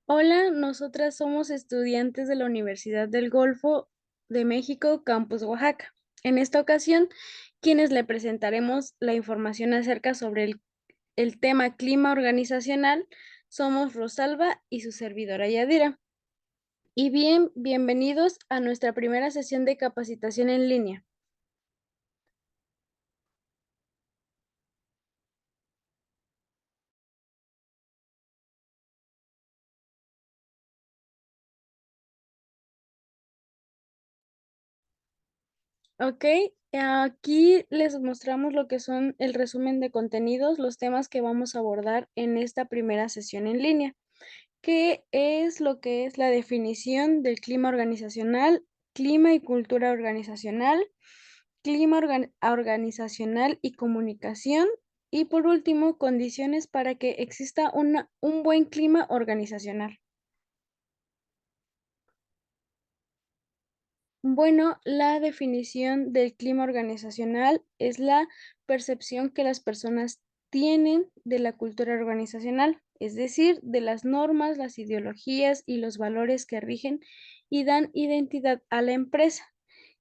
Hola, nosotras somos estudiantes de la Universidad del Golfo de México, Campus Oaxaca. En esta ocasión, quienes le presentaremos la información acerca sobre el tema clima organizacional, somos Rosalba y su servidora Yadira. Y bienvenidos a nuestra primera sesión de capacitación en línea. Ok, aquí les mostramos lo que son el resumen de contenidos, los temas que vamos a abordar en esta primera sesión en línea. ¿Qué es lo que es la definición del clima organizacional, clima y cultura organizacional, organizacional y comunicación? Y por último, condiciones para que exista un buen clima organizacional. Bueno, la definición del clima organizacional es la percepción que las personas tienen de la cultura organizacional, es decir, de las normas, las ideologías y los valores que rigen y dan identidad a la empresa.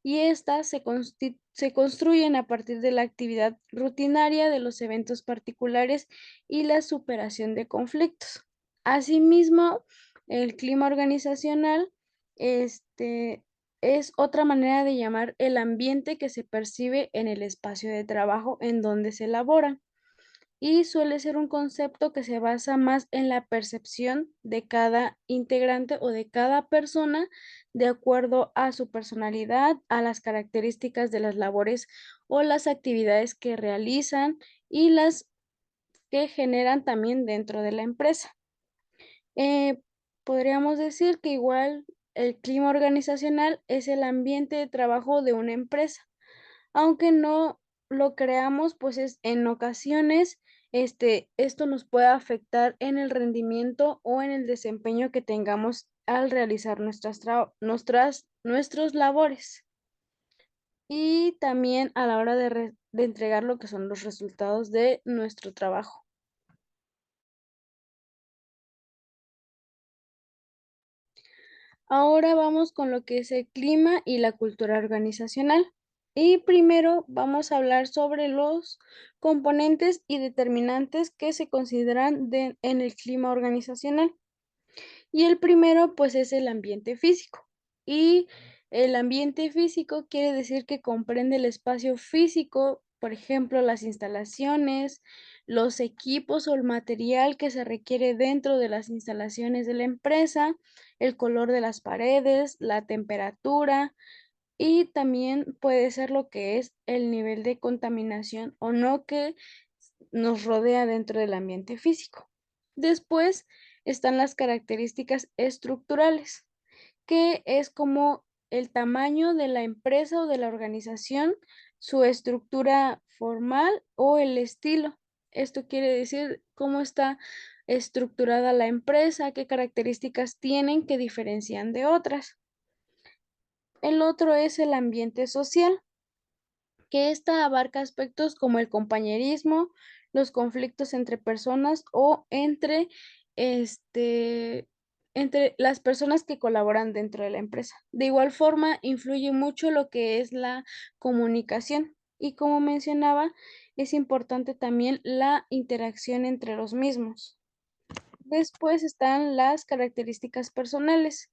Y estas se construyen a partir de la actividad rutinaria de los eventos particulares y la superación de conflictos. Asimismo, el clima organizacional, este, es otra manera de llamar el ambiente que se percibe en el espacio de trabajo en donde se elabora y suele ser un concepto que se basa más en la percepción de cada integrante o de cada persona de acuerdo a su personalidad, a las características de las labores o las actividades que realizan y las que generan también dentro de la empresa. Eh, Podríamos decir que igual el clima organizacional es el ambiente de trabajo de una empresa, aunque no lo creamos, pues es en ocasiones esto nos puede afectar en el rendimiento o en el desempeño que tengamos al realizar nuestros labores y también a la hora de entregar lo que son los resultados de nuestro trabajo. Ahora vamos con lo que es el clima y la cultura organizacional. Y primero vamos a hablar sobre los componentes y determinantes que se consideran en el clima organizacional. Y el primero, pues, es el ambiente físico. Y el ambiente físico quiere decir que comprende el espacio físico, por ejemplo, las instalaciones, los equipos o el material que se requiere dentro de las instalaciones de la empresa, el color de las paredes, la temperatura y también puede ser lo que es el nivel de contaminación o no que nos rodea dentro del ambiente físico. Después están las características estructurales, que es como el tamaño de la empresa o de la organización, su estructura formal o el estilo. Esto quiere decir cómo está estructurada la empresa, qué características tienen que diferencian de otras. El otro es el ambiente social, que esta abarca aspectos como el compañerismo, los conflictos entre personas o este, entre las personas que colaboran dentro de la empresa. De igual forma, influye mucho lo que es la comunicación y como mencionaba, es importante también la interacción entre los mismos. Después están las características personales,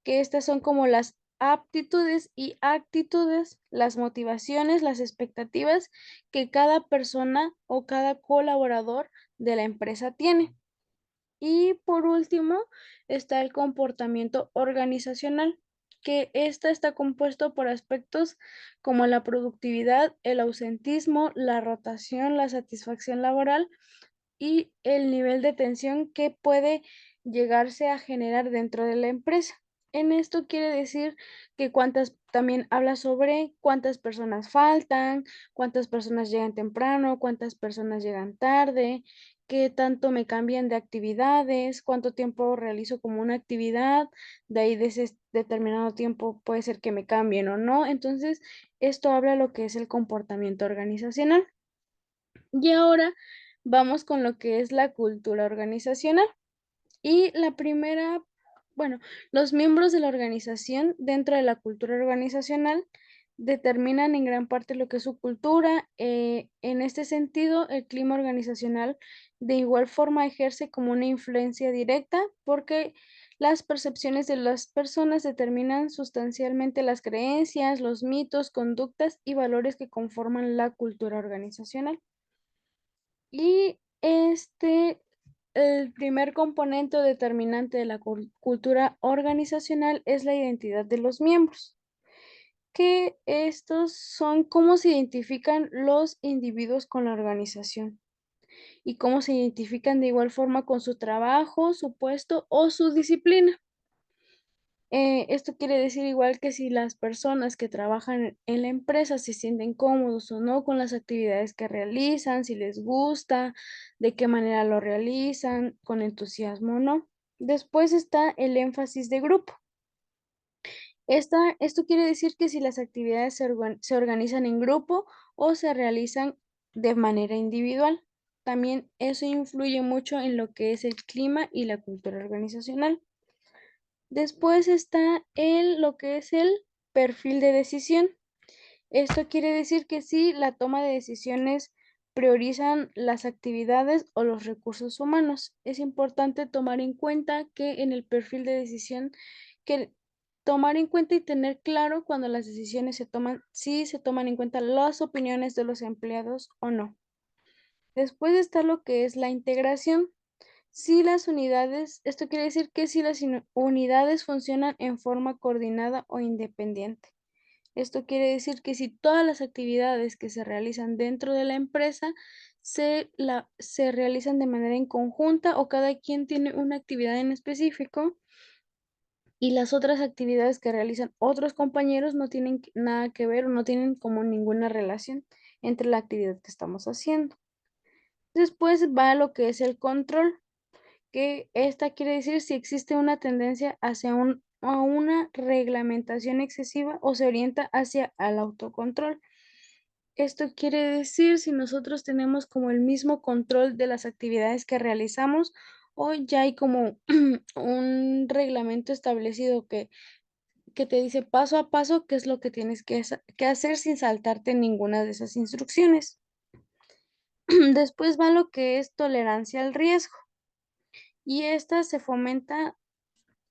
que estas son como las aptitudes y actitudes, las motivaciones, las expectativas que cada persona o cada colaborador de la empresa tiene. Y por último, está el comportamiento organizacional, que esta está compuesto por aspectos como la productividad, el ausentismo, la rotación, la satisfacción laboral y el nivel de tensión que puede llegarse a generar dentro de la empresa. En esto quiere decir que también habla sobre cuántas personas faltan, cuántas personas llegan temprano, cuántas personas llegan tarde, qué tanto me cambian de actividades, cuánto tiempo realizo como una actividad, de ahí de ese determinado tiempo puede ser que me cambien o no. Entonces, esto habla lo que es el comportamiento organizacional. Y ahora vamos con lo que es la cultura organizacional. Y la primera, bueno, los miembros de la organización dentro de la cultura organizacional determinan en gran parte lo que es su cultura. En este sentido, el clima organizacional de igual forma ejerce como una influencia directa porque las percepciones de las personas determinan sustancialmente las creencias, los mitos, conductas y valores que conforman la cultura organizacional. Y el primer componente determinante de la cultura organizacional es la identidad de los miembros, que estos son cómo se identifican los individuos con la organización y cómo se identifican de igual forma con su trabajo, su puesto o su disciplina. Esto quiere decir igual que si las personas que trabajan en la empresa se sienten cómodos o no con las actividades que realizan, si les gusta, de qué manera lo realizan, con entusiasmo o no. Después está el énfasis de grupo. Esto quiere decir que si las actividades se organizan en grupo o se realizan de manera individual. También eso influye mucho en lo que es el clima y la cultura organizacional. Después está lo que es el perfil de decisión. Esto quiere decir que si la toma de decisiones priorizan las actividades o los recursos humanos. Es importante tomar en cuenta que en el perfil de decisión, que tomar en cuenta y tener claro cuando las decisiones se toman, si se toman en cuenta las opiniones de los empleados o no. Después está lo que es la integración. Si las unidades, esto quiere decir que si las unidades funcionan en forma coordinada o independiente. Esto quiere decir que si todas las actividades que se realizan dentro de la empresa se realizan de manera en conjunta o cada quien tiene una actividad en específico y las otras actividades que realizan otros compañeros no tienen nada que ver o no tienen como ninguna relación entre la actividad que estamos haciendo. Después va lo que es el control, que esta quiere decir si existe una tendencia hacia a una reglamentación excesiva o se orienta hacia el autocontrol. Esto quiere decir si nosotros tenemos como el mismo control de las actividades que realizamos o ya hay como un reglamento establecido que te dice paso a paso qué es lo que tienes que hacer sin saltarte ninguna de esas instrucciones. Después va lo que es tolerancia al riesgo y esta se fomenta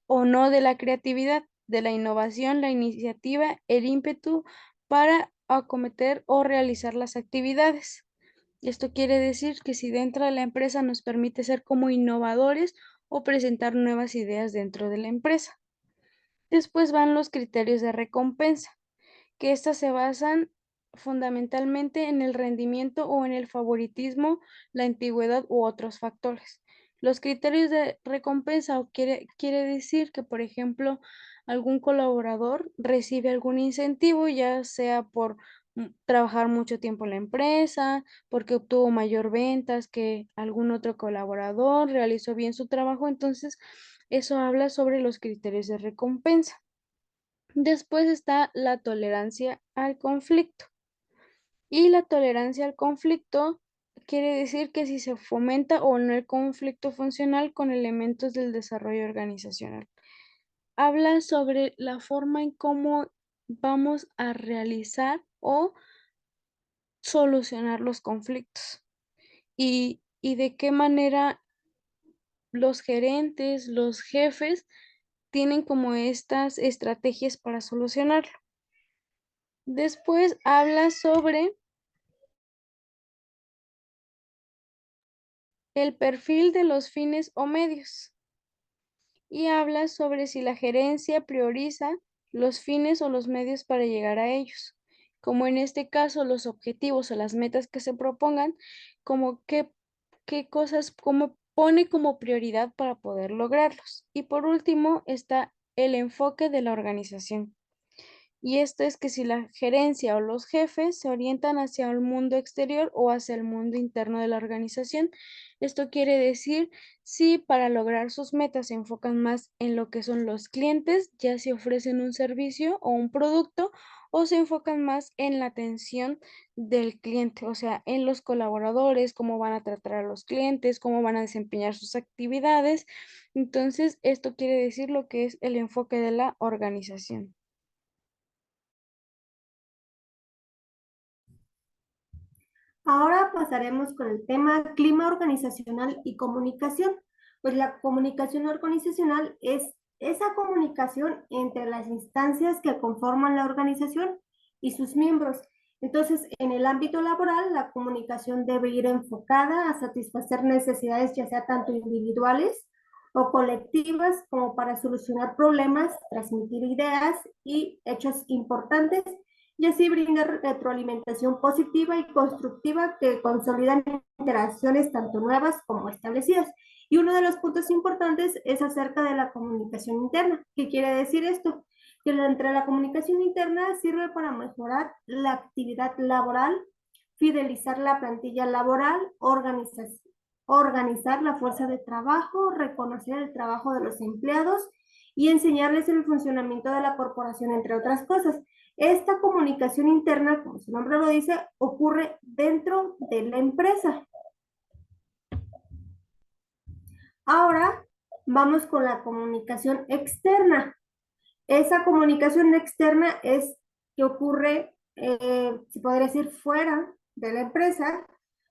o no de la creatividad, de la innovación, la iniciativa, el ímpetu para acometer o realizar las actividades. Esto quiere decir que si dentro de la empresa nos permite ser como innovadores o presentar nuevas ideas dentro de la empresa. Después van los criterios de recompensa, que estas se basan fundamentalmente en el rendimiento o en el favoritismo, la antigüedad u otros factores. Los criterios de recompensa quiere decir que, por ejemplo, algún colaborador recibe algún incentivo, ya sea por trabajar mucho tiempo en la empresa, porque obtuvo mayor ventas que algún otro colaborador, realizó bien su trabajo, entonces eso habla sobre los criterios de recompensa. Después está la tolerancia al conflicto. Y la tolerancia al conflicto quiere decir que si se fomenta o no el conflicto funcional con elementos del desarrollo organizacional. Habla sobre la forma en cómo vamos a realizar o solucionar los conflictos y de qué manera los gerentes, los jefes tienen como estas estrategias para solucionarlo. Después habla sobre el perfil de los fines o medios y habla sobre si la gerencia prioriza los fines o los medios para llegar a ellos, como en este caso los objetivos o las metas que se propongan, como qué cosas, como pone como prioridad para poder lograrlos. Y por último está el enfoque de la organización. Y esto es que si la gerencia o los jefes se orientan hacia el mundo exterior o hacia el mundo interno de la organización. Esto quiere decir si para lograr sus metas se enfocan más en lo que son los clientes, ya si ofrecen un servicio o un producto, o se enfocan más en la atención del cliente, o sea, en los colaboradores, cómo van a tratar a los clientes, cómo van a desempeñar sus actividades. Entonces, esto quiere decir lo que es el enfoque de la organización. Ahora pasaremos con el tema clima organizacional y comunicación. Pues la comunicación organizacional es esa comunicación entre las instancias que conforman la organización y sus miembros. Entonces, en el ámbito laboral, la comunicación debe ir enfocada a satisfacer necesidades, ya sea tanto individuales o colectivas, como para solucionar problemas, transmitir ideas y hechos importantes, y así brindar retroalimentación positiva y constructiva que consolidan interacciones tanto nuevas como establecidas. Y uno de los puntos importantes es acerca de la comunicación interna. ¿Qué quiere decir esto? Que entre la comunicación interna sirve para mejorar la actividad laboral, fidelizar la plantilla laboral, organizar la fuerza de trabajo, reconocer el trabajo de los empleados y enseñarles el funcionamiento de la corporación, entre otras cosas. Esta comunicación interna, como su nombre lo dice, ocurre dentro de la empresa. Ahora vamos con la comunicación externa. Esa comunicación externa es que ocurre, se podría decir, fuera de la empresa,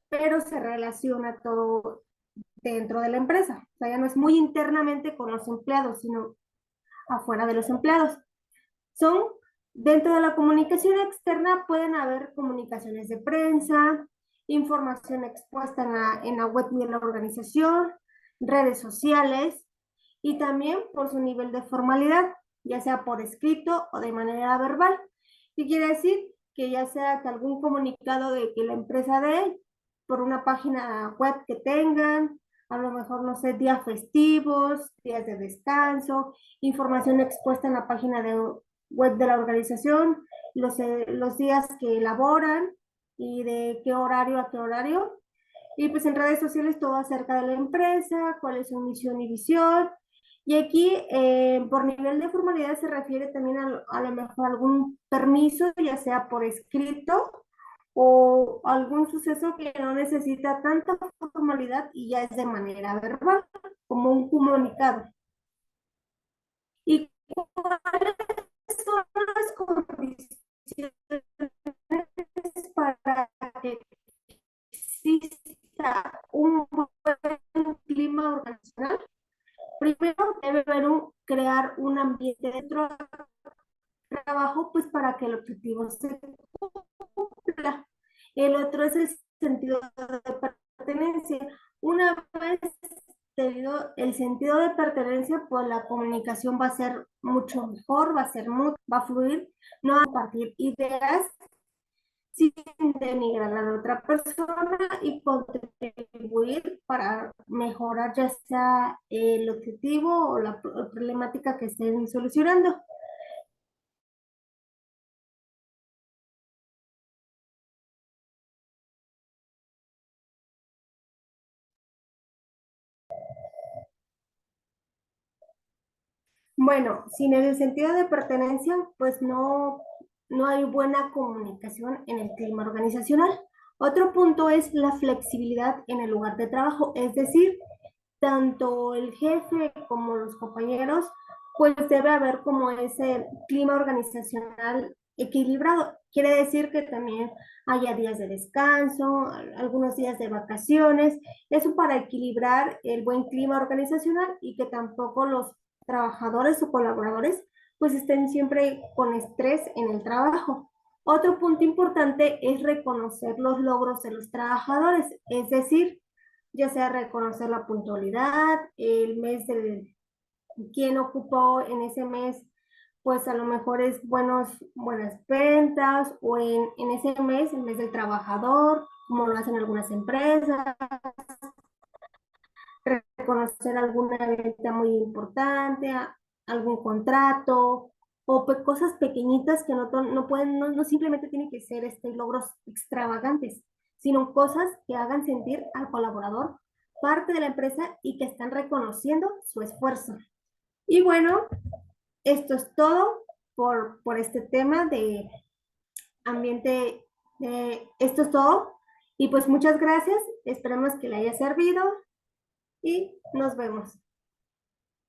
pero se relaciona todo dentro de la empresa. O sea, ya no es muy internamente con los empleados, sino afuera de los empleados. Son, dentro de la comunicación externa pueden haber comunicaciones de prensa, información expuesta en la web de la organización, redes sociales y también por su nivel de formalidad, ya sea por escrito o de manera verbal. ¿Qué quiere decir? Que ya sea que algún comunicado de que la empresa dé por una página web que tengan, a lo mejor, no sé, días festivos, días de descanso, información expuesta en la página web de la organización, los días que elaboran y de qué horario a qué horario. Y pues en redes sociales todo acerca de la empresa, cuál es su misión y visión. Y aquí, por nivel de formalidad, se refiere también a lo mejor algún permiso, ya sea por escrito o algún suceso que no necesita tanta formalidad y ya es de manera verbal, como un comunicado. ¿Y cuáles son las condiciones para que exista un buen clima organizacional? Primero debe haber crear un ambiente dentro del trabajo, pues para que el objetivo se cumpla. El otro es el sentido de pertenencia. Una vez tenido el sentido de pertenencia, pues la comunicación va a ser mucho mejor, va a fluir, no va a compartir ideas sin denigrar a la otra persona y contribuir para mejorar ya sea el objetivo o la problemática que estén solucionando. Bueno, sin el sentido de pertenencia, pues no hay buena comunicación en el clima organizacional. Otro punto es la flexibilidad en el lugar de trabajo, es decir, tanto el jefe como los compañeros, pues debe haber como ese clima organizacional equilibrado. Quiere decir que también haya días de descanso, algunos días de vacaciones, eso para equilibrar el buen clima organizacional y que tampoco los trabajadores o colaboradores pues estén siempre con estrés en el trabajo. Otro punto importante es reconocer los logros de los trabajadores, es decir, ya sea reconocer la puntualidad, el mes de quién ocupó en ese mes, pues a lo mejor es buenas ventas, o en ese mes, el mes del trabajador, como lo hacen algunas empresas, reconocer alguna venta muy importante, algún contrato, o cosas pequeñitas que no pueden, no simplemente tienen que ser logros extravagantes, sino cosas que hagan sentir al colaborador parte de la empresa y que están reconociendo su esfuerzo. Y bueno, esto es todo por este tema ambiente. Esto es todo. Y pues muchas gracias. Esperamos que le haya servido y nos vemos.